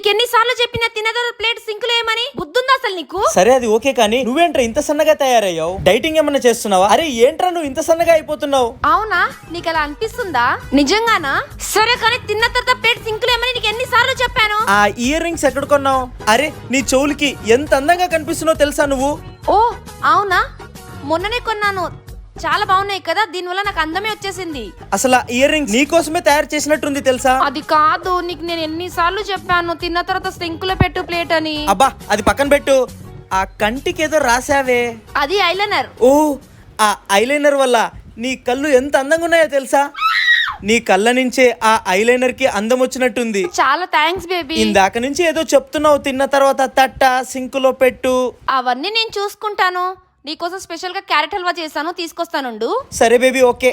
నీకెన్నిసార్లు చెప్పినా తిన్న తర్వాత ప్లేట్ సింకులో ఏమని బుద్ధుందా అసలు నీకు? సరే అది ఓకే కానీ నువ్వేంట్రా ఇంత సన్నగా తయారయ్యావు? డైటింగ్ ఏమన్నా చేస్తున్నావా? అరే ఏంట్రా నువ్వు ఇంత సన్నగా అయిపోతున్నావు? అవునా, నీకు అలా అనిపిస్తుందా? నిజంగానా? సరే కానీ తిన్న తర్వాత ప్లేట్ సింకులో ఏమని నీకు ఎన్నిసార్లు చెప్పాను? ఆ ఇయర్ రింగ్స్ ఎక్కడ కొన్నావు? అరే నీ చెవులకి ఎంత అందంగా కనిపిస్తున్నావు తెలుసా నువ్వు? ఓ అవునా, మొన్ననే కొన్నాను, చాలా బాగున్నాయి కదా, దీనివల్ల నాకు అందమే వచ్చేసింది. అసలు ఆ ఇయర్ రింగ్స్ నీకోసమే తయారు చేసినట్టుంది తెలుసా? అది కాదు, నీకు నేను ఎన్నిసార్లు చెప్పాను తిన్న తర్వాత సింకులో పెట్టు ప్లేట్ అని. అబ్బా అది పక్కన పెట్టు. ఆ కంటికి ఏదో రాసావే, అది ఐలైనర్. ఓ ఆ ఐలైనర్ వల్ల నీ కళ్ళు ఎంత అందంగా ఉన్నాయో తెలుసా? నీ కళ్ళ నుంచే ఆ ఐలైనర్ కి అందం వచ్చినట్టుంది. చాలా థ్యాంక్స్ బేబీ. ఇందాక నుంచి ఏదో చెప్తున్నావు, తిన్న తర్వాత తట్ట సింకులో పెట్టు. అవన్నీ నేను చూసుకుంటాను. నీకోసం స్పెషల్ గా క్యారెట్ హల్వా చేశాను, తీసుకొస్తానుండు. సరే బేబీ ఓకే.